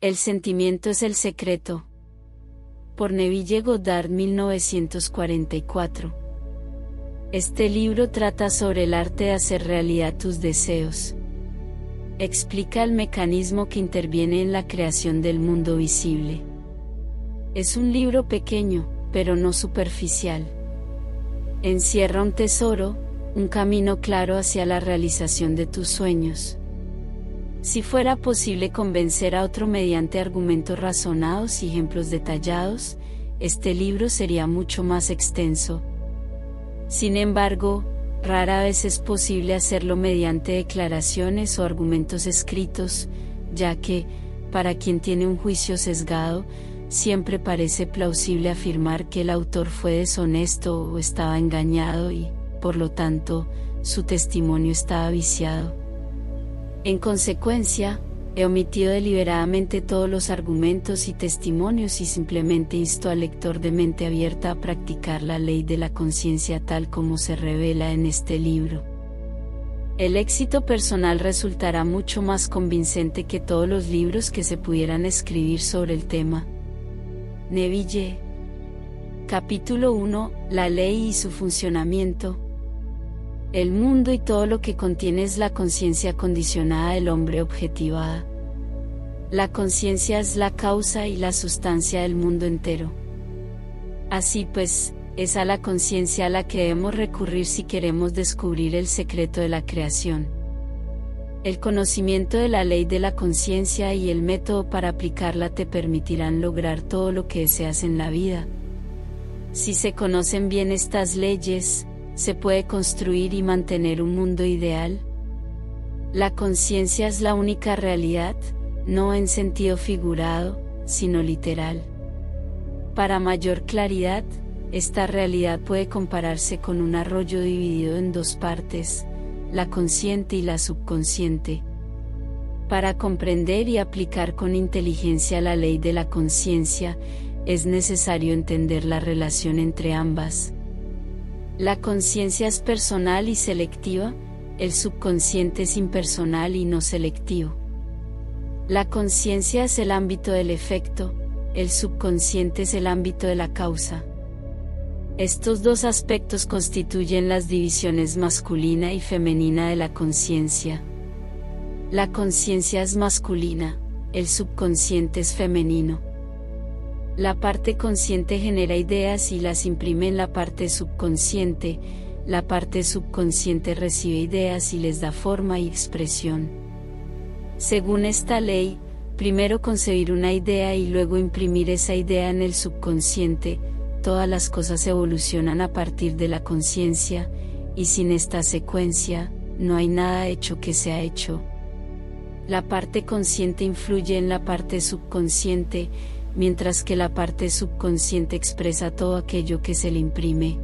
El sentimiento es el secreto. Por Neville Goddard, 1944. Este libro trata sobre el arte de hacer realidad tus deseos. Explica el mecanismo que interviene en la creación del mundo visible. Es un libro pequeño, pero no superficial. Encierra un tesoro, un camino claro hacia la realización de tus sueños. Si fuera posible convencer a otro mediante argumentos razonados y ejemplos detallados, este libro sería mucho más extenso. Sin embargo, rara vez es posible hacerlo mediante declaraciones o argumentos escritos, ya que, para quien tiene un juicio sesgado, siempre parece plausible afirmar que el autor fue deshonesto o estaba engañado y, por lo tanto, su testimonio estaba viciado. En consecuencia, he omitido deliberadamente todos los argumentos y testimonios y simplemente insto al lector de mente abierta a practicar la ley de la conciencia tal como se revela en este libro. El éxito personal resultará mucho más convincente que todos los libros que se pudieran escribir sobre el tema. Neville. Capítulo 1. La ley y su funcionamiento. El mundo y todo lo que contiene es la conciencia condicionada del hombre objetivada. La conciencia es la causa y la sustancia del mundo entero. Así pues, es a la conciencia a la que debemos recurrir si queremos descubrir el secreto de la creación. El conocimiento de la ley de la conciencia y el método para aplicarla te permitirán lograr todo lo que deseas en la vida. Si se conocen bien estas leyes, ¿se puede construir y mantener un mundo ideal? La conciencia es la única realidad, no en sentido figurado, sino literal. Para mayor claridad, esta realidad puede compararse con un arroyo dividido en dos partes, la consciente y la subconsciente. Para comprender y aplicar con inteligencia la ley de la conciencia, es necesario entender la relación entre ambas. La conciencia es personal y selectiva, el subconsciente es impersonal y no selectivo. La conciencia es el ámbito del efecto, el subconsciente es el ámbito de la causa. Estos dos aspectos constituyen las divisiones masculina y femenina de la conciencia. La conciencia es masculina, el subconsciente es femenino. La parte consciente genera ideas y las imprime en la parte subconsciente, la parte subconsciente recibe ideas y les da forma y expresión. Según esta ley, primero concebir una idea y luego imprimir esa idea en el subconsciente, todas las cosas evolucionan a partir de la conciencia, y sin esta secuencia, no hay nada hecho que sea hecho. La parte consciente influye en la parte subconsciente, mientras que la parte subconsciente expresa todo aquello que se le imprime.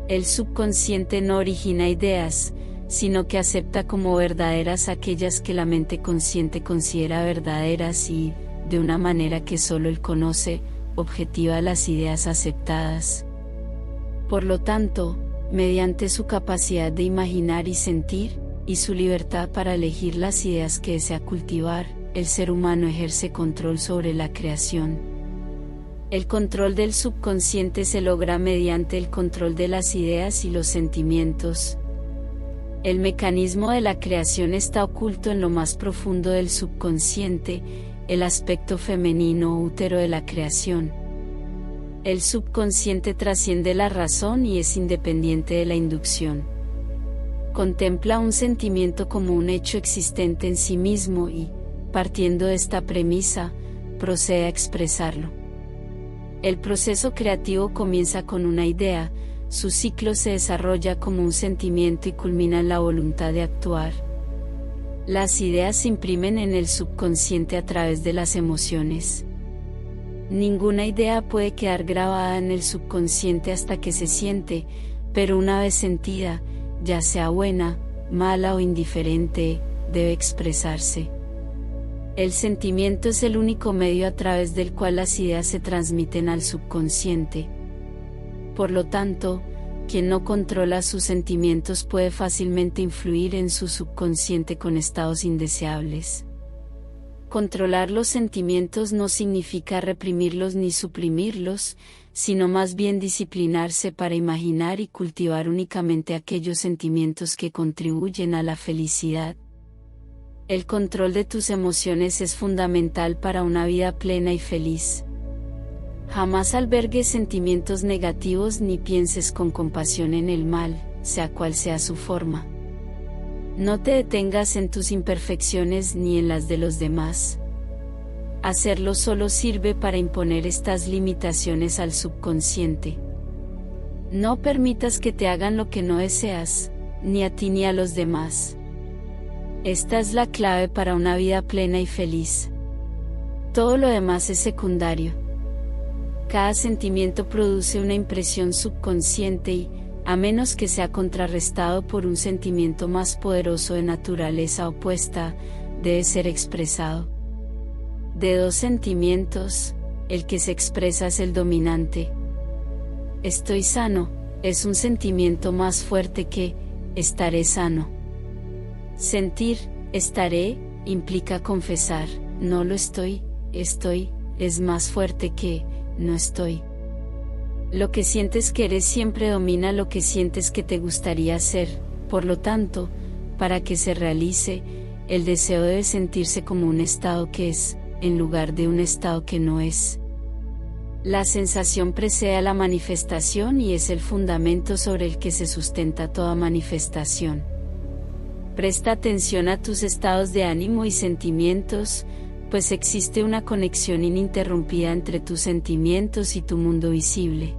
El subconsciente no origina ideas, sino que acepta como verdaderas aquellas que la mente consciente considera verdaderas y, de una manera que solo él conoce, objetiva las ideas aceptadas. Por lo tanto, mediante su capacidad de imaginar y sentir, y su libertad para elegir las ideas que desea cultivar, el ser humano ejerce control sobre la creación. El control del subconsciente se logra mediante el control de las ideas y los sentimientos. El mecanismo de la creación está oculto en lo más profundo del subconsciente, el aspecto femenino o útero de la creación. El subconsciente trasciende la razón y es independiente de la inducción. Contempla un sentimiento como un hecho existente en sí mismo y, partiendo de esta premisa, procede a expresarlo. El proceso creativo comienza con una idea, su ciclo se desarrolla como un sentimiento y culmina en la voluntad de actuar. Las ideas se imprimen en el subconsciente a través de las emociones. Ninguna idea puede quedar grabada en el subconsciente hasta que se siente, pero una vez sentida, ya sea buena, mala o indiferente, debe expresarse. El sentimiento es el único medio a través del cual las ideas se transmiten al subconsciente. Por lo tanto, quien no controla sus sentimientos puede fácilmente influir en su subconsciente con estados indeseables. Controlar los sentimientos no significa reprimirlos ni suprimirlos, sino más bien disciplinarse para imaginar y cultivar únicamente aquellos sentimientos que contribuyen a la felicidad. El control de tus emociones es fundamental para una vida plena y feliz. Jamás albergues sentimientos negativos ni pienses con compasión en el mal, sea cual sea su forma. No te detengas en tus imperfecciones ni en las de los demás. Hacerlo solo sirve para imponer estas limitaciones al subconsciente. No permitas que te hagan lo que no deseas, ni a ti ni a los demás. Esta es la clave para una vida plena y feliz. Todo lo demás es secundario. Cada sentimiento produce una impresión subconsciente y, a menos que sea contrarrestado por un sentimiento más poderoso de naturaleza opuesta, debe ser expresado. De dos sentimientos, el que se expresa es el dominante. Estoy sano, es un sentimiento más fuerte que, estaré sano. Sentir, estaré, implica confesar, no lo estoy, es más fuerte que, no estoy. Lo que sientes que eres siempre domina lo que sientes que te gustaría ser, por lo tanto, para que se realice, el deseo debe sentirse como un estado que es, en lugar de un estado que no es. La sensación precede a la manifestación y es el fundamento sobre el que se sustenta toda manifestación. Presta atención a tus estados de ánimo y sentimientos, pues existe una conexión ininterrumpida entre tus sentimientos y tu mundo visible.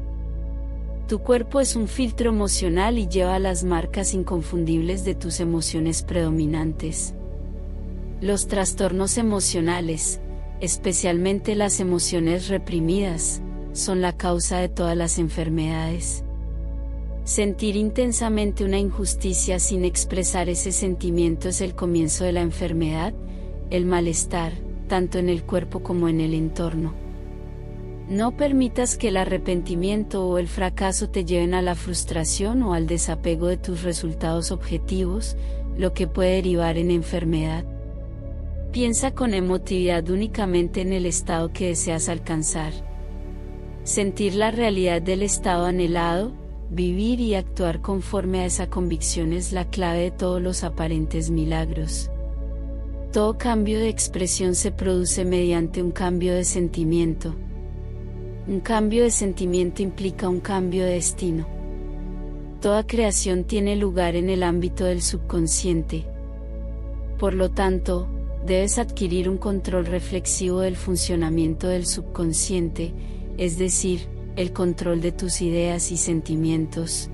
Tu cuerpo es un filtro emocional y lleva las marcas inconfundibles de tus emociones predominantes. Los trastornos emocionales, especialmente las emociones reprimidas, son la causa de todas las enfermedades. Sentir intensamente una injusticia sin expresar ese sentimiento es el comienzo de la enfermedad, el malestar, tanto en el cuerpo como en el entorno. No permitas que el arrepentimiento o el fracaso te lleven a la frustración o al desapego de tus resultados objetivos, lo que puede derivar en enfermedad. Piensa con emotividad únicamente en el estado que deseas alcanzar. Sentir la realidad del estado anhelado, vivir y actuar conforme a esa convicción es la clave de todos los aparentes milagros. Todo cambio de expresión se produce mediante un cambio de sentimiento. Un cambio de sentimiento implica un cambio de destino. Toda creación tiene lugar en el ámbito del subconsciente. Por lo tanto, debes adquirir un control reflexivo del funcionamiento del subconsciente, es decir, el control de tus ideas y sentimientos.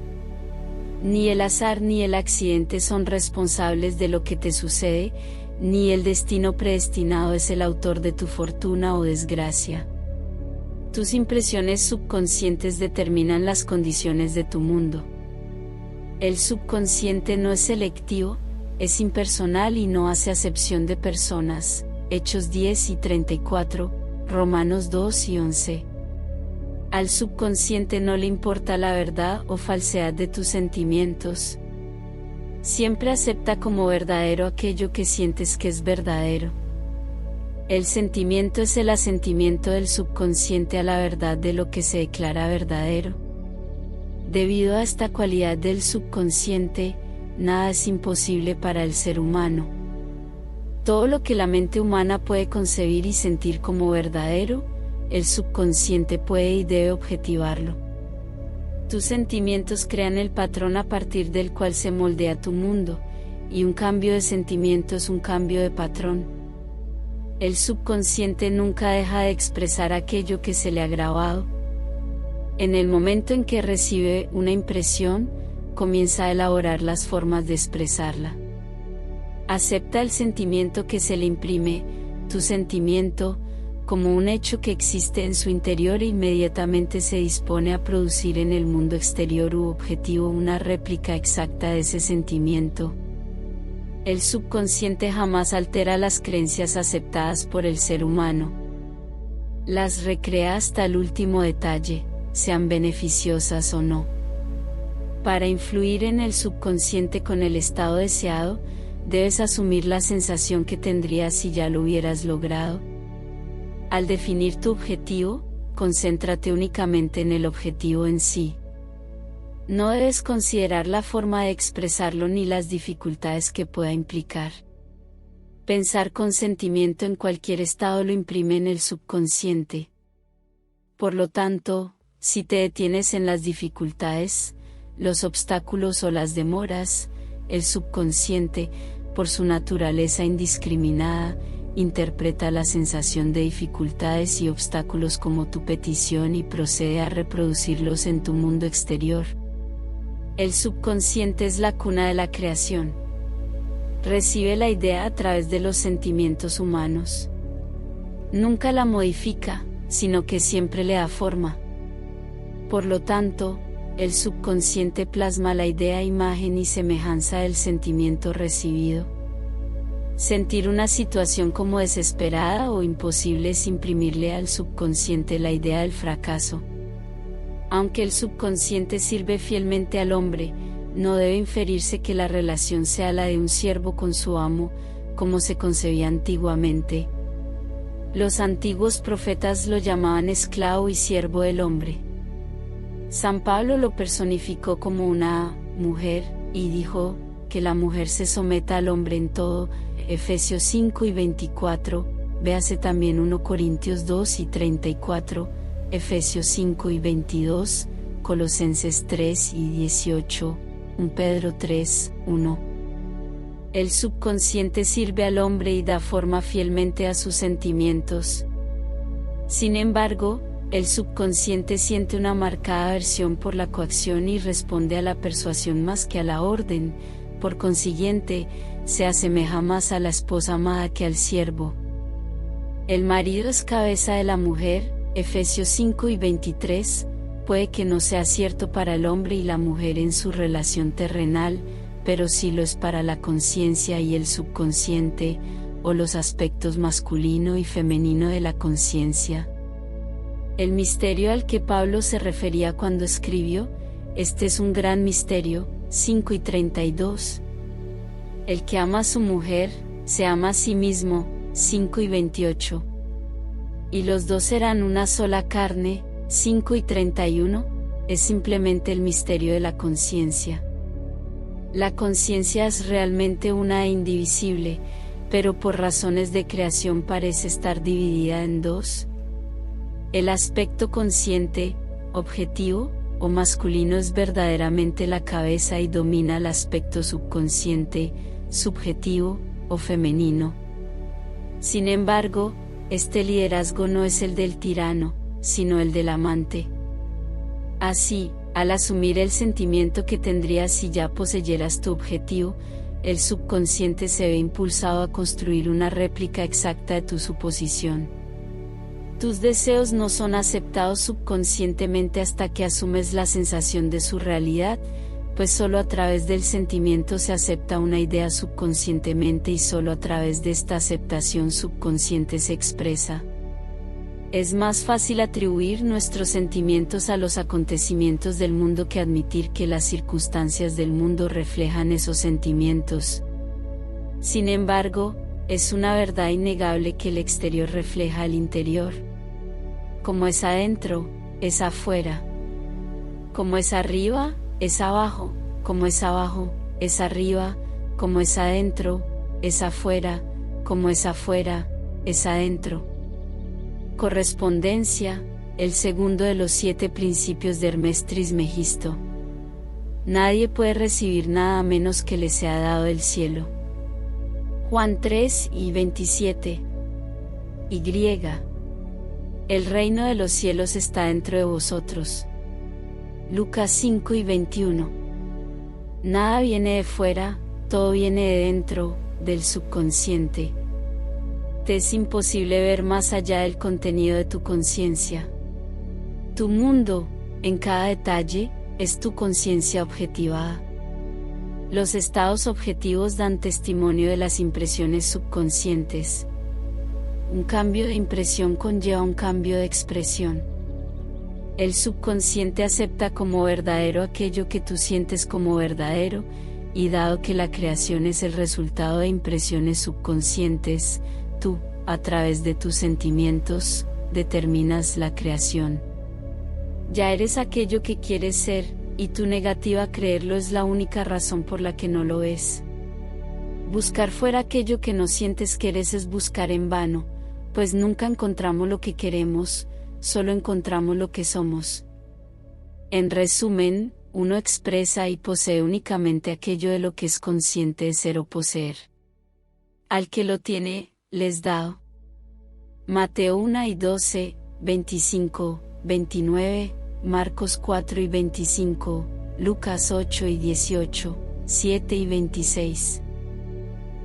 Ni el azar ni el accidente son responsables de lo que te sucede, ni el destino predestinado es el autor de tu fortuna o desgracia. Tus impresiones subconscientes determinan las condiciones de tu mundo. El subconsciente no es selectivo, es impersonal y no hace acepción de personas. Hechos 10 y 34, Romanos 2 y 11. Al subconsciente no le importa la verdad o falsedad de tus sentimientos. Siempre acepta como verdadero aquello que sientes que es verdadero. El sentimiento es el asentimiento del subconsciente a la verdad de lo que se declara verdadero. Debido a esta cualidad del subconsciente, nada es imposible para el ser humano. Todo lo que la mente humana puede concebir y sentir como verdadero, el subconsciente puede y debe objetivarlo. Tus sentimientos crean el patrón a partir del cual se moldea tu mundo, y un cambio de sentimiento es un cambio de patrón. El subconsciente nunca deja de expresar aquello que se le ha grabado. En el momento en que recibe una impresión, comienza a elaborar las formas de expresarla. Acepta el sentimiento que se le imprime, tu sentimiento, como un hecho que existe en su interior e inmediatamente se dispone a producir en el mundo exterior u objetivo una réplica exacta de ese sentimiento. El subconsciente jamás altera las creencias aceptadas por el ser humano. Las recrea hasta el último detalle, sean beneficiosas o no. Para influir en el subconsciente con el estado deseado, debes asumir la sensación que tendrías si ya lo hubieras logrado. Al definir tu objetivo, concéntrate únicamente en el objetivo en sí. No debes considerar la forma de expresarlo ni las dificultades que pueda implicar. Pensar con sentimiento en cualquier estado lo imprime en el subconsciente. Por lo tanto, si te detienes en las dificultades, los obstáculos o las demoras, el subconsciente, por su naturaleza indiscriminada, interpreta la sensación de dificultades y obstáculos como tu petición y procede a reproducirlos en tu mundo exterior. El subconsciente es la cuna de la creación. Recibe la idea a través de los sentimientos humanos. Nunca la modifica, sino que siempre le da forma. Por lo tanto, el subconsciente plasma la idea, imagen y semejanza del sentimiento recibido. Sentir una situación como desesperada o imposible es imprimirle al subconsciente la idea del fracaso. Aunque el subconsciente sirve fielmente al hombre, no debe inferirse que la relación sea la de un siervo con su amo, como se concebía antiguamente. Los antiguos profetas lo llamaban esclavo y siervo del hombre. San Pablo lo personificó como una mujer, y dijo que la mujer se someta al hombre en todo, Efesios 5 y 24, véase también 1 Corintios 2 y 34, Efesios 5 y 22, Colosenses 3 y 18, 1 Pedro 3, 1. El subconsciente sirve al hombre y da forma fielmente a sus sentimientos. Sin embargo, el subconsciente siente una marcada aversión por la coacción y responde a la persuasión más que a la orden, por consiguiente, se asemeja más a la esposa amada que al siervo. El marido es cabeza de la mujer, Efesios 5 y 23, puede que no sea cierto para el hombre y la mujer en su relación terrenal, pero sí lo es para la conciencia y el subconsciente, o los aspectos masculino y femenino de la conciencia. El misterio al que Pablo se refería cuando escribió, este es un gran misterio, 5 y 32. El que ama a su mujer, se ama a sí mismo, 5 y 28. Y los dos serán una sola carne, 5 y 31, es simplemente el misterio de la conciencia. La conciencia es realmente una e indivisible, pero por razones de creación parece estar dividida en dos. El aspecto consciente, objetivo, o masculino es verdaderamente la cabeza y domina el aspecto subconsciente, subjetivo, o femenino. Sin embargo, este liderazgo no es el del tirano, sino el del amante. Así, al asumir el sentimiento que tendrías si ya poseyeras tu objetivo, el subconsciente se ve impulsado a construir una réplica exacta de tu suposición. Tus deseos no son aceptados subconscientemente hasta que asumes la sensación de su realidad, pues solo a través del sentimiento se acepta una idea subconscientemente y solo a través de esta aceptación subconsciente se expresa. Es más fácil atribuir nuestros sentimientos a los acontecimientos del mundo que admitir que las circunstancias del mundo reflejan esos sentimientos. Sin embargo, es una verdad innegable que el exterior refleja el interior. Como es adentro, es afuera. Como es arriba, es abajo. Como es abajo, es arriba. Como es adentro, es afuera. Como es afuera, es adentro. Correspondencia, el segundo de los 7 principios de Hermes Trismegisto. Nadie puede recibir nada a menos que le sea dado del cielo. Juan 3 y 27. Y. El reino de los cielos está dentro de vosotros. Lucas 5 y 21. Nada viene de fuera, todo viene de dentro, del subconsciente. Te es imposible ver más allá del contenido de tu conciencia. Tu mundo, en cada detalle, es tu conciencia objetivada. Los estados objetivos dan testimonio de las impresiones subconscientes. Un cambio de impresión conlleva un cambio de expresión. El subconsciente acepta como verdadero aquello que tú sientes como verdadero, y dado que la creación es el resultado de impresiones subconscientes, tú, a través de tus sentimientos, determinas la creación. Ya eres aquello que quieres ser, y tu negativa a creerlo es la única razón por la que no lo es. Buscar fuera aquello que no sientes que eres es buscar en vano, pues nunca encontramos lo que queremos, solo encontramos lo que somos. En resumen, uno expresa y posee únicamente aquello de lo que es consciente de ser o poseer. Al que lo tiene, les da. Mateo 1 y 12, 25, 29, Marcos 4 y 25, Lucas 8 y 18, 7 y 26.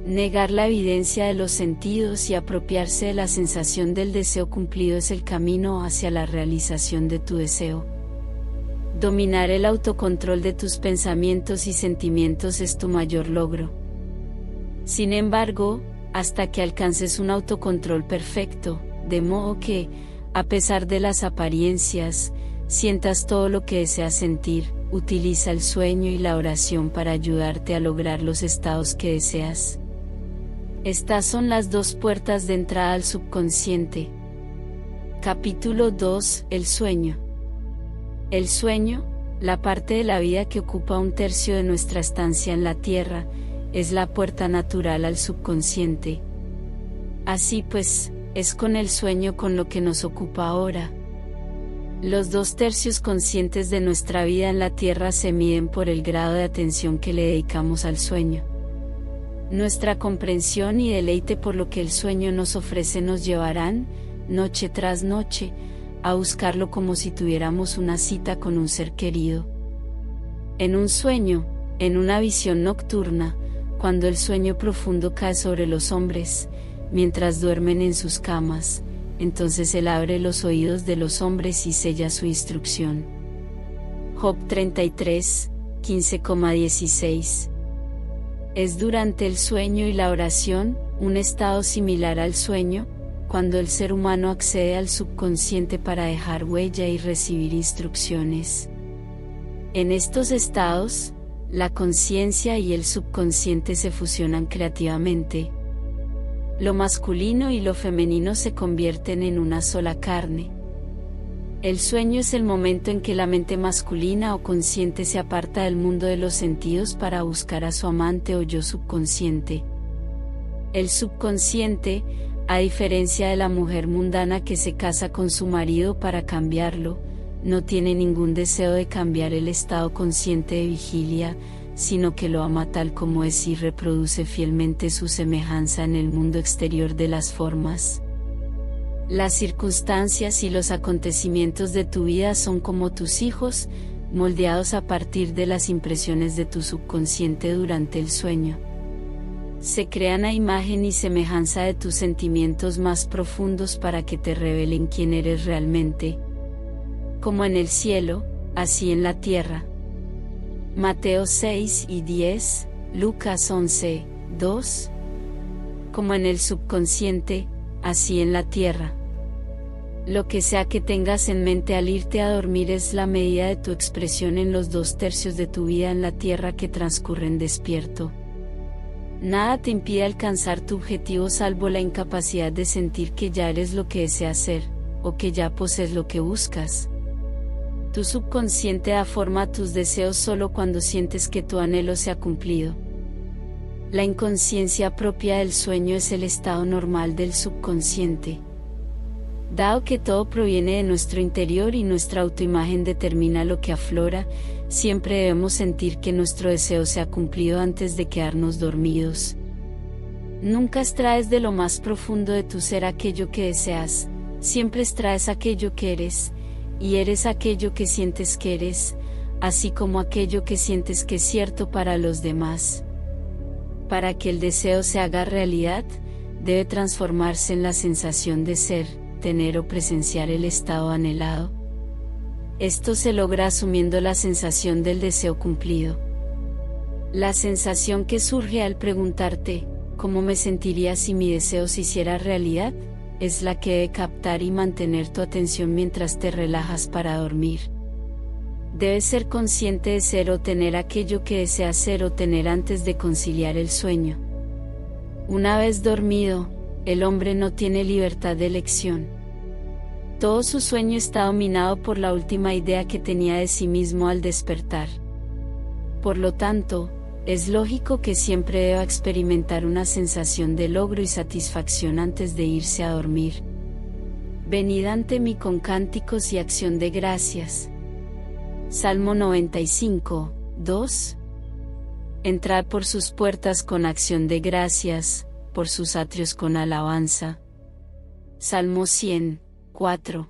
Negar la evidencia de los sentidos y apropiarse de la sensación del deseo cumplido es el camino hacia la realización de tu deseo. Dominar el autocontrol de tus pensamientos y sentimientos es tu mayor logro. Sin embargo, hasta que alcances un autocontrol perfecto, de modo que, a pesar de las apariencias, sientas todo lo que deseas sentir, utiliza el sueño y la oración para ayudarte a lograr los estados que deseas. Estas son las dos puertas de entrada al subconsciente. Capítulo 2. El sueño. El sueño, la parte de la vida que ocupa 1/3 de nuestra estancia en la Tierra, es la puerta natural al subconsciente. Así pues, es con el sueño con lo que nos ocupa ahora. Los 2/3 conscientes de nuestra vida en la Tierra se miden por el grado de atención que le dedicamos al sueño. Nuestra comprensión y deleite por lo que el sueño nos ofrece nos llevarán, noche tras noche, a buscarlo como si tuviéramos una cita con un ser querido. En un sueño, en una visión nocturna, cuando el sueño profundo cae sobre los hombres, mientras duermen en sus camas, entonces Él abre los oídos de los hombres y sella su instrucción. Job 33, 15,16. Es durante el sueño y la oración, un estado similar al sueño, cuando el ser humano accede al subconsciente para dejar huella y recibir instrucciones. En estos estados, la conciencia y el subconsciente se fusionan creativamente. Lo masculino y lo femenino se convierten en una sola carne. El sueño es el momento en que la mente masculina o consciente se aparta del mundo de los sentidos para buscar a su amante o yo subconsciente. El subconsciente, a diferencia de la mujer mundana que se casa con su marido para cambiarlo, no tiene ningún deseo de cambiar el estado consciente de vigilia, sino que lo ama tal como es y reproduce fielmente su semejanza en el mundo exterior de las formas. Las circunstancias y los acontecimientos de tu vida son como tus hijos, moldeados a partir de las impresiones de tu subconsciente durante el sueño. Se crean a imagen y semejanza de tus sentimientos más profundos para que te revelen quién eres realmente. Como en el cielo, así en la tierra. Mateo 6 y 10, Lucas 11, 2. Como en el subconsciente, así en la tierra. Lo que sea que tengas en mente al irte a dormir es la medida de tu expresión en los 2/3 de tu vida en la tierra que transcurren despierto. Nada te impide alcanzar tu objetivo salvo la incapacidad de sentir que ya eres lo que deseas ser, o que ya posees lo que buscas. Tu subconsciente da forma a tus deseos solo cuando sientes que tu anhelo se ha cumplido. La inconsciencia propia del sueño es el estado normal del subconsciente. Dado que todo proviene de nuestro interior y nuestra autoimagen determina lo que aflora, siempre debemos sentir que nuestro deseo se ha cumplido antes de quedarnos dormidos. Nunca extraes de lo más profundo de tu ser aquello que deseas, siempre extraes aquello que eres, y eres aquello que sientes que eres, así como aquello que sientes que es cierto para los demás. Para que el deseo se haga realidad, debe transformarse en la sensación de ser, tener o presenciar el estado anhelado. Esto se logra asumiendo la sensación del deseo cumplido. La sensación que surge al preguntarte, ¿cómo me sentiría si mi deseo se hiciera realidad?, es la que debe captar y mantener tu atención mientras te relajas para dormir. Debes ser consciente de ser o tener aquello que deseas ser o tener antes de conciliar el sueño. Una vez dormido, el hombre no tiene libertad de elección. Todo su sueño está dominado por la última idea que tenía de sí mismo al despertar. Por lo tanto, es lógico que siempre deba experimentar una sensación de logro y satisfacción antes de irse a dormir. Venid ante mí con cánticos y acción de gracias. Salmo 95, 2. Entrad por sus puertas con acción de gracias, por sus atrios con alabanza. Salmo 100, 4.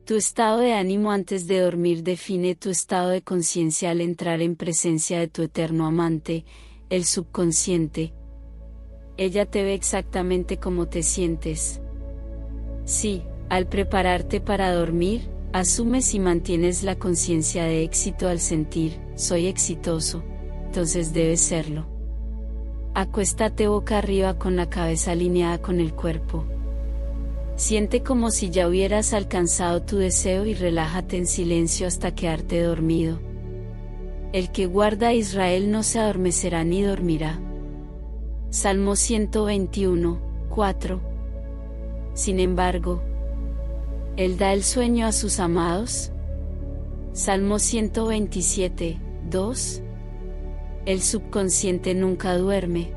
Tu estado de ánimo antes de dormir define tu estado de conciencia al entrar en presencia de tu eterno amante, el subconsciente. Ella te ve exactamente como te sientes. Sí, al prepararte para dormir, asumes y mantienes la conciencia de éxito al sentir, soy exitoso, entonces debes serlo. Acuéstate boca arriba con la cabeza alineada con el cuerpo. Siente como si ya hubieras alcanzado tu deseo y relájate en silencio hasta quedarte dormido. El que guarda a Israel no se adormecerá ni dormirá. Salmo 121, 4. Sin embargo, Él da el sueño a sus amados. Salmo 127, 2. El subconsciente nunca duerme.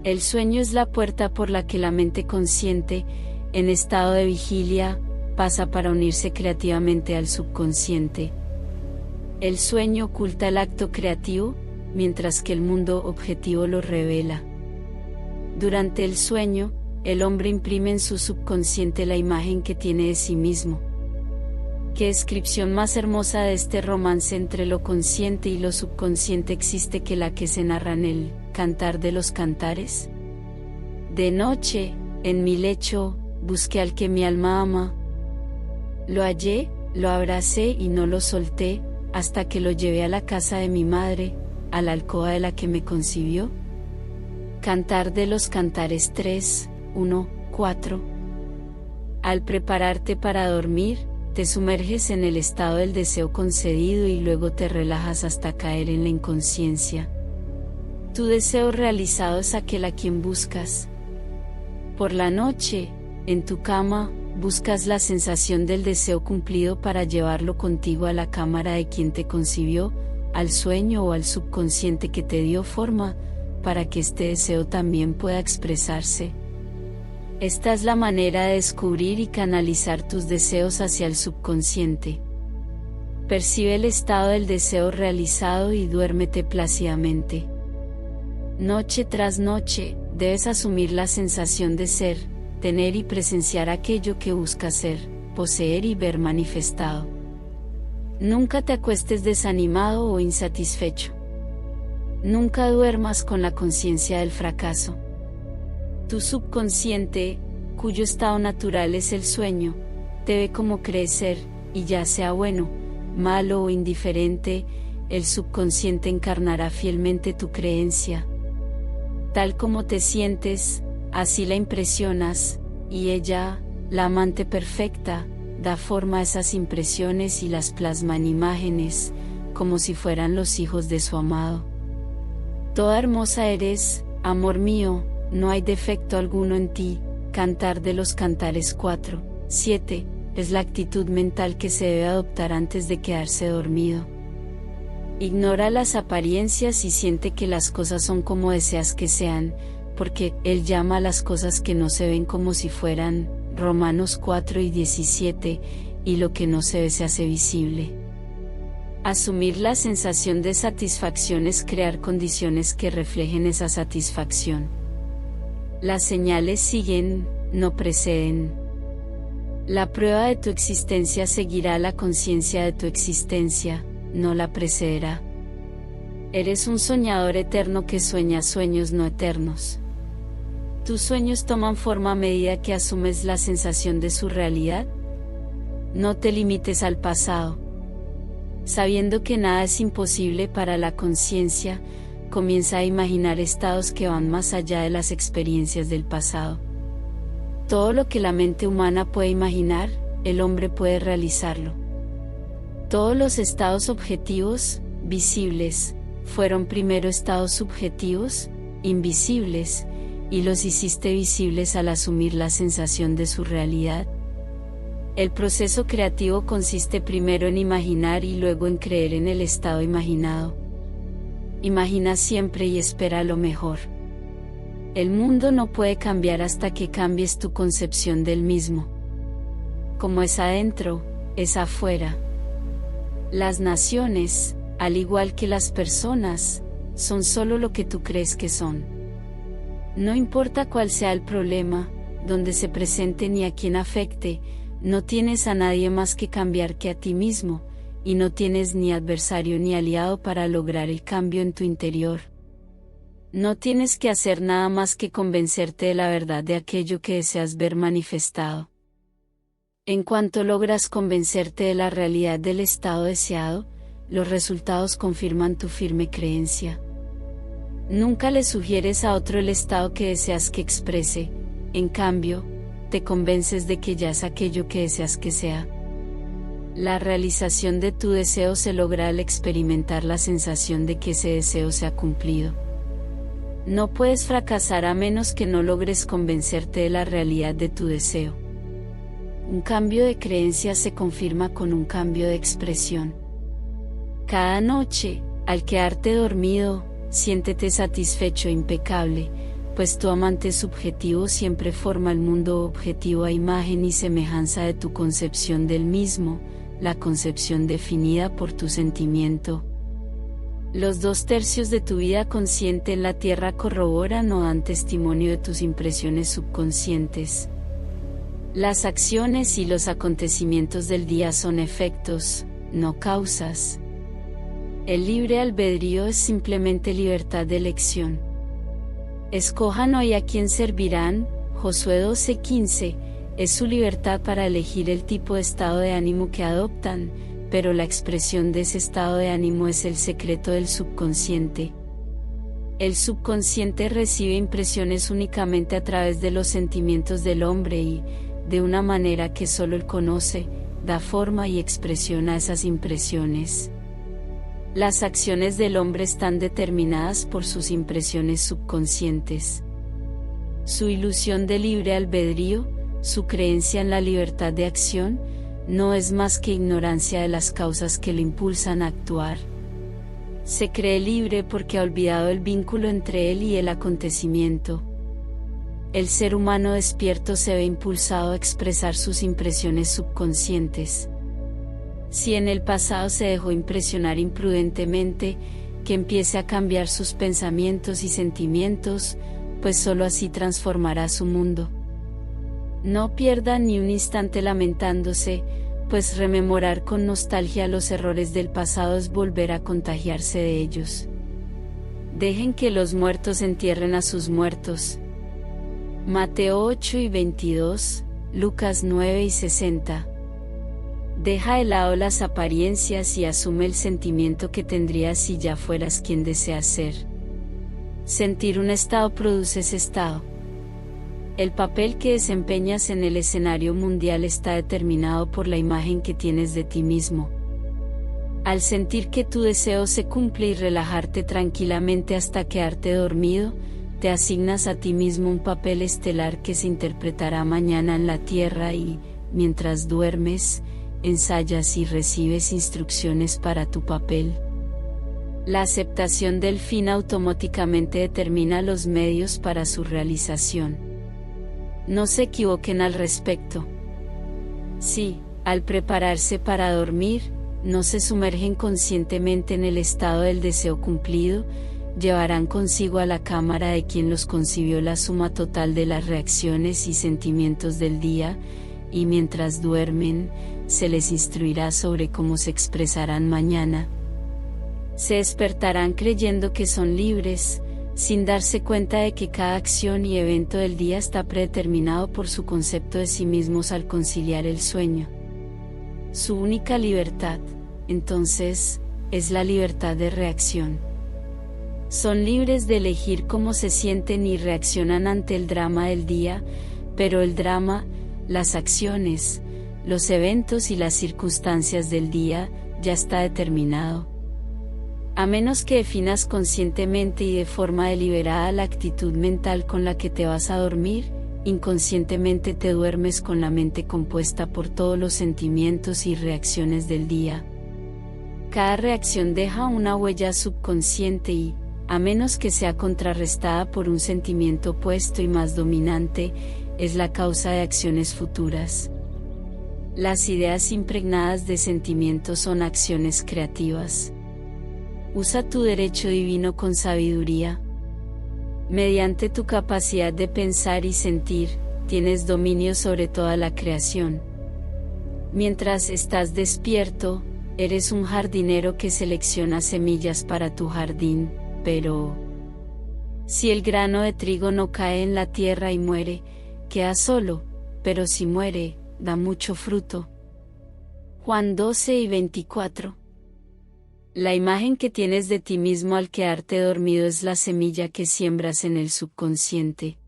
El sueño es la puerta por la que la mente consciente, en estado de vigilia, pasa para unirse creativamente al subconsciente. El sueño oculta el acto creativo, mientras que el mundo objetivo lo revela. Durante el sueño, el hombre imprime en su subconsciente la imagen que tiene de sí mismo. ¿Qué descripción más hermosa de este romance entre lo consciente y lo subconsciente existe que la que se narra en el Cantar de los Cantares? De noche, en mi lecho, busqué al que mi alma ama. Lo hallé, lo abracé y no lo solté, hasta que lo llevé a la casa de mi madre, a la alcoba de la que me concibió. Cantar de los Cantares 3, 1, 4. Al prepararte para dormir, te sumerges en el estado del deseo concedido y luego te relajas hasta caer en la inconsciencia. Tu deseo realizado es aquel a quien buscas. Por la noche, en tu cama, buscas la sensación del deseo cumplido para llevarlo contigo a la cámara de quien te concibió, al sueño o al subconsciente que te dio forma, para que este deseo también pueda expresarse. Esta es la manera de descubrir y canalizar tus deseos hacia el subconsciente. Percibe el estado del deseo realizado y duérmete plácidamente. Noche tras noche, debes asumir la sensación de ser, tener y presenciar aquello que buscas ser, poseer y ver manifestado. Nunca te acuestes desanimado o insatisfecho. Nunca duermas con la conciencia del fracaso. Tu subconsciente, cuyo estado natural es el sueño, te ve como crees ser, y ya sea bueno, malo o indiferente, el subconsciente encarnará fielmente tu creencia. Tal como te sientes, así la impresionas, y ella, la amante perfecta, da forma a esas impresiones y las plasma en imágenes, como si fueran los hijos de su amado. Toda hermosa eres, amor mío, no hay defecto alguno en ti. Cantar de los Cantares 4, 7, es la actitud mental que se debe adoptar antes de quedarse dormido. Ignora las apariencias y siente que las cosas son como deseas que sean, porque Él llama a las cosas que no se ven como si fueran, Romanos 4 y 17, y lo que no se ve se hace visible. Asumir la sensación de satisfacción es crear condiciones que reflejen esa satisfacción. Las señales siguen, no preceden. La prueba de tu existencia seguirá la conciencia de tu existencia, no la precederá. Eres un soñador eterno que sueña sueños no eternos. ¿Tus sueños toman forma a medida que asumes la sensación de su realidad? No te limites al pasado. Sabiendo que nada es imposible para la conciencia, comienza a imaginar estados que van más allá de las experiencias del pasado. Todo lo que la mente humana puede imaginar, el hombre puede realizarlo. Todos los estados objetivos, visibles, fueron primero estados subjetivos, invisibles, y los hiciste visibles al asumir la sensación de su realidad. El proceso creativo consiste primero en imaginar y luego en creer en el estado imaginado. Imagina siempre y espera lo mejor. El mundo no puede cambiar hasta que cambies tu concepción del mismo. Como es adentro, es afuera. Las naciones, al igual que las personas, son solo lo que tú crees que son. No importa cuál sea el problema, dónde se presente ni a quién afecte, no tienes a nadie más que cambiar que a ti mismo, y no tienes ni adversario ni aliado para lograr el cambio en tu interior. No tienes que hacer nada más que convencerte de la verdad de aquello que deseas ver manifestado. En cuanto logras convencerte de la realidad del estado deseado, los resultados confirman tu firme creencia. Nunca le sugieres a otro el estado que deseas que exprese, en cambio, te convences de que ya es aquello que deseas que sea. La realización de tu deseo se logra al experimentar la sensación de que ese deseo se ha cumplido. No puedes fracasar a menos que no logres convencerte de la realidad de tu deseo. Un cambio de creencia se confirma con un cambio de expresión. Cada noche, al quedarte dormido, siéntete satisfecho e impecable, pues tu amante subjetivo siempre forma el mundo objetivo a imagen y semejanza de tu concepción del mismo, la concepción definida por tu sentimiento. Los 2/3 de tu vida consciente en la tierra corroboran o dan testimonio de tus impresiones subconscientes. Las acciones y los acontecimientos del día son efectos, no causas. El libre albedrío es simplemente libertad de elección. Escojan hoy a quién servirán, Josué 12:15, es su libertad para elegir el tipo de estado de ánimo que adoptan, pero la expresión de ese estado de ánimo es el secreto del subconsciente. El subconsciente recibe impresiones únicamente a través de los sentimientos del hombre y, de una manera que solo él conoce, da forma y expresión a esas impresiones. Las acciones del hombre están determinadas por sus impresiones subconscientes. Su ilusión de libre albedrío, su creencia en la libertad de acción, no es más que ignorancia de las causas que lo impulsan a actuar. Se cree libre porque ha olvidado el vínculo entre él y el acontecimiento. El ser humano despierto se ve impulsado a expresar sus impresiones subconscientes. Si en el pasado se dejó impresionar imprudentemente, que empiece a cambiar sus pensamientos y sentimientos, pues sólo así transformará su mundo. No pierda ni un instante lamentándose, pues rememorar con nostalgia los errores del pasado es volver a contagiarse de ellos. Dejen que los muertos entierren a sus muertos. Mateo 8:22, Lucas 9:60. Deja de lado las apariencias y asume el sentimiento que tendrías si ya fueras quien deseas ser. Sentir un estado produce ese estado. El papel que desempeñas en el escenario mundial está determinado por la imagen que tienes de ti mismo. Al sentir que tu deseo se cumple y relajarte tranquilamente hasta quedarte dormido, te asignas a ti mismo un papel estelar que se interpretará mañana en la tierra y, mientras duermes, ensayas y recibes instrucciones para tu papel. La aceptación del fin automáticamente determina los medios para su realización. No se equivoquen al respecto. Si, al prepararse para dormir, no se sumergen conscientemente en el estado del deseo cumplido, llevarán consigo a la cámara de quien los concibió la suma total de las reacciones y sentimientos del día, y mientras duermen, se les instruirá sobre cómo se expresarán mañana. Se despertarán creyendo que son libres, sin darse cuenta de que cada acción y evento del día está predeterminado por su concepto de sí mismos al conciliar el sueño. Su única libertad, entonces, es la libertad de reacción. Son libres de elegir cómo se sienten y reaccionan ante el drama del día, pero el drama, las acciones, los eventos y las circunstancias del día, ya está determinado. A menos que definas conscientemente y de forma deliberada la actitud mental con la que te vas a dormir, inconscientemente te duermes con la mente compuesta por todos los sentimientos y reacciones del día. Cada reacción deja una huella subconsciente y, a menos que sea contrarrestada por un sentimiento opuesto y más dominante, es la causa de acciones futuras. Las ideas impregnadas de sentimientos son acciones creativas. Usa tu derecho divino con sabiduría. Mediante tu capacidad de pensar y sentir, tienes dominio sobre toda la creación. Mientras estás despierto, eres un jardinero que selecciona semillas para tu jardín, pero si el grano de trigo no cae en la tierra y muere, queda solo, pero si muere, da mucho fruto. Juan 12:24. La imagen que tienes de ti mismo al quedarte dormido es la semilla que siembras en el subconsciente.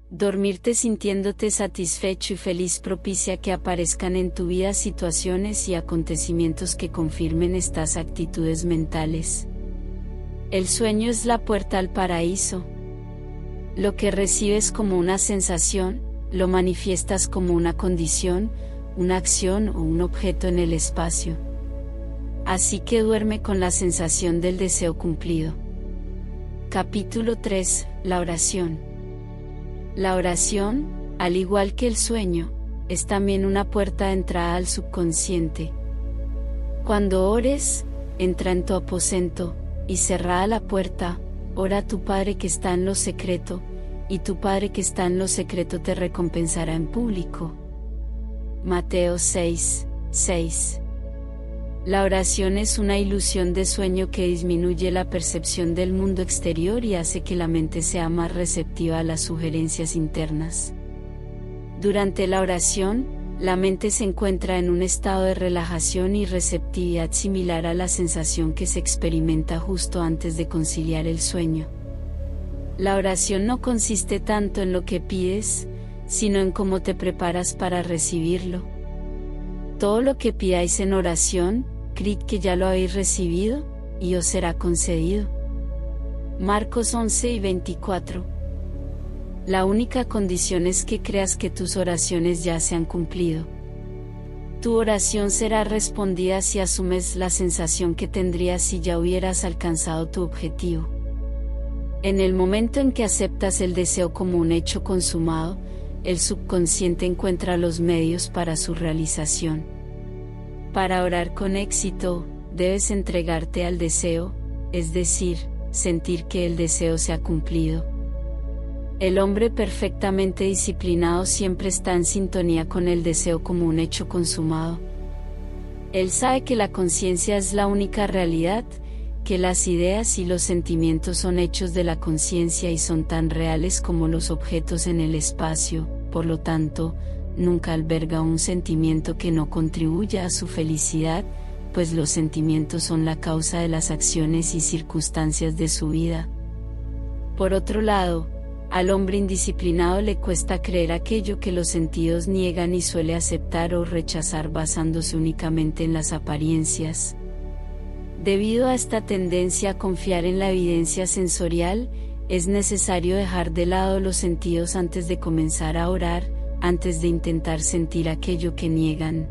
Dormirte sintiéndote satisfecho y feliz propicia que aparezcan en tu vida situaciones y acontecimientos que confirmen estas actitudes mentales. El sueño es la puerta al paraíso. Lo que recibes como una sensación, lo manifiestas como una condición, una acción o un objeto en el espacio. Así que duerme con la sensación del deseo cumplido. Capítulo 3. La oración. La oración, al igual que el sueño, es también una puerta de entrada al subconsciente. Cuando ores, entra en tu aposento, y cerrada la puerta, ora a tu Padre que está en lo secreto, y tu Padre que está en lo secreto te recompensará en público. Mateo 6:6. La oración es una ilusión de sueño que disminuye la percepción del mundo exterior y hace que la mente sea más receptiva a las sugerencias internas. Durante la oración, la mente se encuentra en un estado de relajación y receptividad similar a la sensación que se experimenta justo antes de conciliar el sueño. La oración no consiste tanto en lo que pides, sino en cómo te preparas para recibirlo. Todo lo que pidáis en oración, creed que ya lo habéis recibido, y os será concedido. Marcos 11:24. La única condición es que creas que tus oraciones ya se han cumplido. Tu oración será respondida si asumes la sensación que tendrías si ya hubieras alcanzado tu objetivo. En el momento en que aceptas el deseo como un hecho consumado, el subconsciente encuentra los medios para su realización. Para orar con éxito, debes entregarte al deseo, es decir, sentir que el deseo se ha cumplido. El hombre perfectamente disciplinado siempre está en sintonía con el deseo como un hecho consumado. Él sabe que la conciencia es la única realidad, que las ideas y los sentimientos son hechos de la conciencia y son tan reales como los objetos en el espacio, por lo tanto, nunca alberga un sentimiento que no contribuya a su felicidad, pues los sentimientos son la causa de las acciones y circunstancias de su vida. Por otro lado, al hombre indisciplinado le cuesta creer aquello que los sentidos niegan y suele aceptar o rechazar basándose únicamente en las apariencias. Debido a esta tendencia a confiar en la evidencia sensorial, es necesario dejar de lado los sentidos antes de comenzar a orar, antes de intentar sentir aquello que niegan.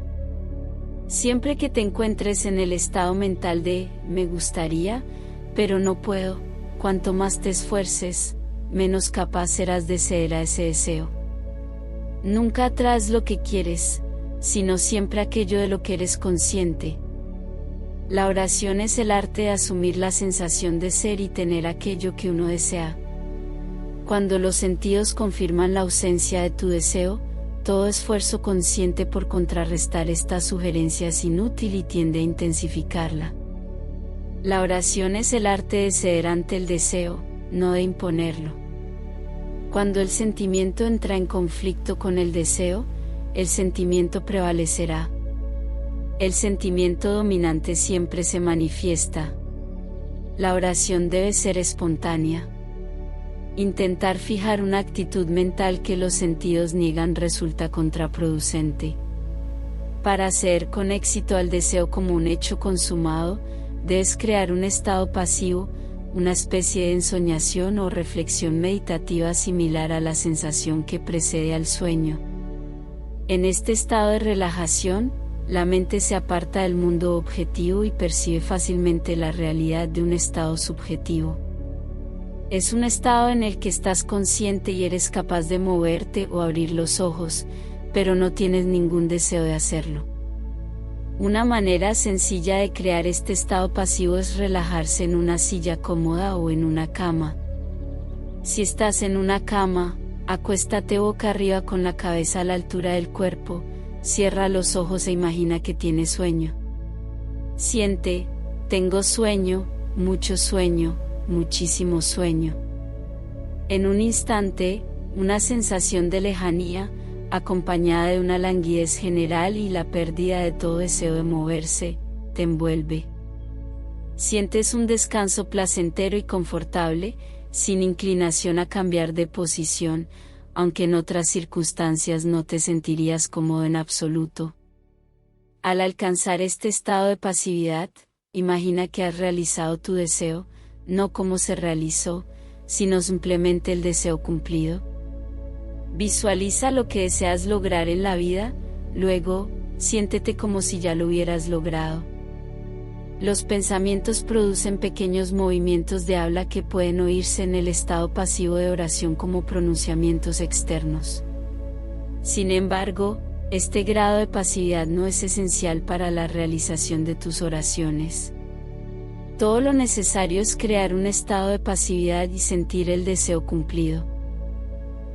Siempre que te encuentres en el estado mental de «me gustaría, pero no puedo», cuanto más te esfuerces, menos capaz serás de ceder a ese deseo. Nunca atraes lo que quieres, sino siempre aquello de lo que eres consciente. La oración es el arte de asumir la sensación de ser y tener aquello que uno desea. Cuando los sentidos confirman la ausencia de tu deseo, todo esfuerzo consciente por contrarrestar esta sugerencia es inútil y tiende a intensificarla. La oración es el arte de ceder ante el deseo, no de imponerlo. Cuando el sentimiento entra en conflicto con el deseo, el sentimiento prevalecerá. El sentimiento dominante siempre se manifiesta. La oración debe ser espontánea. Intentar fijar una actitud mental que los sentidos niegan resulta contraproducente. Para acceder con éxito al deseo como un hecho consumado, debes crear un estado pasivo, una especie de ensoñación o reflexión meditativa similar a la sensación que precede al sueño. En este estado de relajación, la mente se aparta del mundo objetivo y percibe fácilmente la realidad de un estado subjetivo. Es un estado en el que estás consciente y eres capaz de moverte o abrir los ojos, pero no tienes ningún deseo de hacerlo. Una manera sencilla de crear este estado pasivo es relajarse en una silla cómoda o en una cama. Si estás en una cama, acuéstate boca arriba con la cabeza a la altura del cuerpo, cierra los ojos e imagina que tienes sueño. Siente, tengo sueño, mucho sueño, muchísimo sueño. En un instante, una sensación de lejanía, acompañada de una languidez general y la pérdida de todo deseo de moverse, te envuelve. Sientes un descanso placentero y confortable, sin inclinación a cambiar de posición, aunque en otras circunstancias no te sentirías cómodo en absoluto. Al alcanzar este estado de pasividad, imagina que has realizado tu deseo, no cómo se realizó, sino simplemente el deseo cumplido. Visualiza lo que deseas lograr en la vida, luego, siéntete como si ya lo hubieras logrado. Los pensamientos producen pequeños movimientos de habla que pueden oírse en el estado pasivo de oración como pronunciamientos externos. Sin embargo, este grado de pasividad no es esencial para la realización de tus oraciones. Todo lo necesario es crear un estado de pasividad y sentir el deseo cumplido.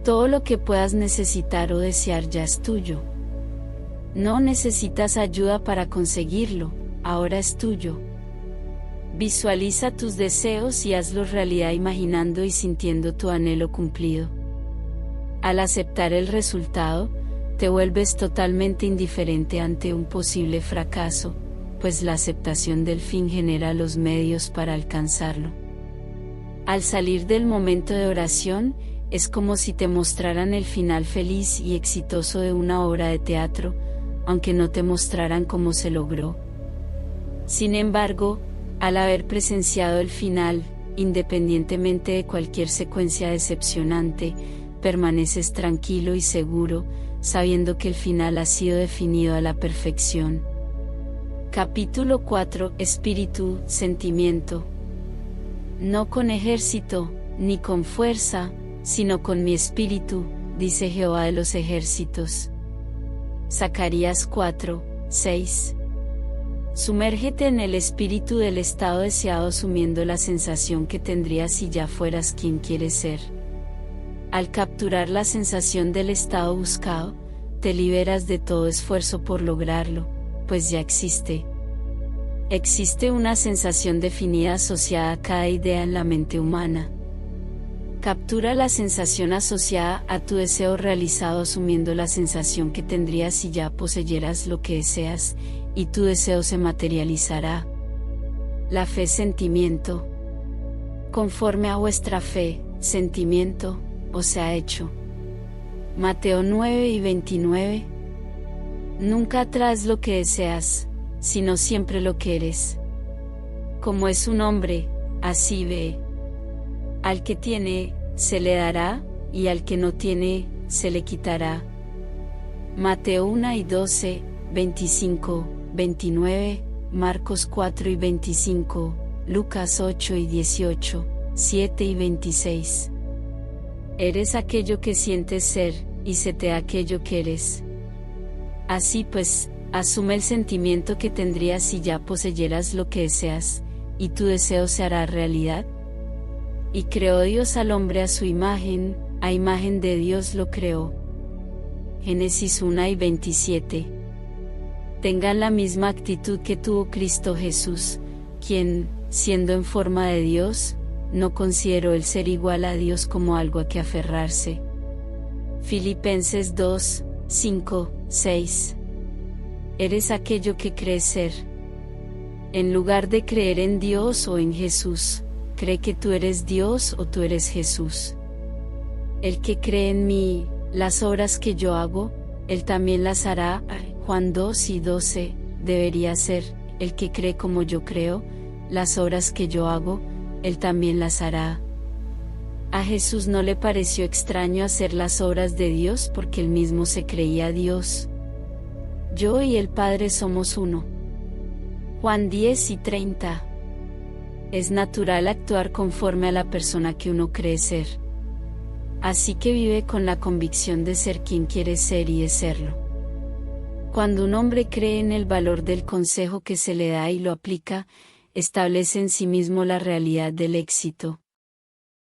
Todo lo que puedas necesitar o desear ya es tuyo. No necesitas ayuda para conseguirlo, ahora es tuyo. Visualiza tus deseos y hazlos realidad imaginando y sintiendo tu anhelo cumplido. Al aceptar el resultado, te vuelves totalmente indiferente ante un posible fracaso, pues la aceptación del fin genera los medios para alcanzarlo. Al salir del momento de oración, es como si te mostraran el final feliz y exitoso de una obra de teatro, aunque no te mostraran cómo se logró. Sin embargo, al haber presenciado el final, independientemente de cualquier secuencia decepcionante, permaneces tranquilo y seguro, sabiendo que el final ha sido definido a la perfección. Capítulo 4. Espíritu, sentimiento. No con ejército, ni con fuerza, sino con mi espíritu, dice Jehová de los ejércitos. Zacarías 4, 6. Sumérgete en el espíritu del estado deseado asumiendo la sensación que tendrías si ya fueras quien quieres ser. Al capturar la sensación del estado buscado, te liberas de todo esfuerzo por lograrlo, pues ya existe. Existe una sensación definida asociada a cada idea en la mente humana. Captura la sensación asociada a tu deseo realizado asumiendo la sensación que tendrías si ya poseyeras lo que deseas, y tu deseo se materializará. La fe, sentimiento. Conforme a vuestra fe, sentimiento, os sea hecho. Mateo 9 y 29. Nunca atraes lo que deseas, sino siempre lo que eres. Como es un hombre, así ve. Al que tiene, se le dará, y al que no tiene, se le quitará. Mateo 1 y 12, 25, 29, Marcos 4 y 25, Lucas 8 y 18, 7 y 26. Eres aquello que sientes ser, y se te da aquello que eres. Así pues, asume el sentimiento que tendrías si ya poseyeras lo que deseas, y tu deseo se hará realidad. Y creó Dios al hombre a su imagen, a imagen de Dios lo creó. Génesis 1 y 27. Tengan la misma actitud que tuvo Cristo Jesús, quien, siendo en forma de Dios, no consideró el ser igual a Dios como algo a que aferrarse. Filipenses 2, 5, 6. Eres aquello que crees ser. En lugar de creer en Dios o en Jesús, cree que tú eres Dios o tú eres Jesús. El que cree en mí, las obras que yo hago, él también las hará. Juan 2:12, debería ser, el que cree como yo creo, las obras que yo hago, él también las hará. A Jesús no le pareció extraño hacer las obras de Dios porque él mismo se creía Dios. Yo y el Padre somos uno. Juan 10:30. Es natural actuar conforme a la persona que uno cree ser. Así que vive con la convicción de ser quien quiere ser y de serlo. Cuando un hombre cree en el valor del consejo que se le da y lo aplica, establece en sí mismo la realidad del éxito.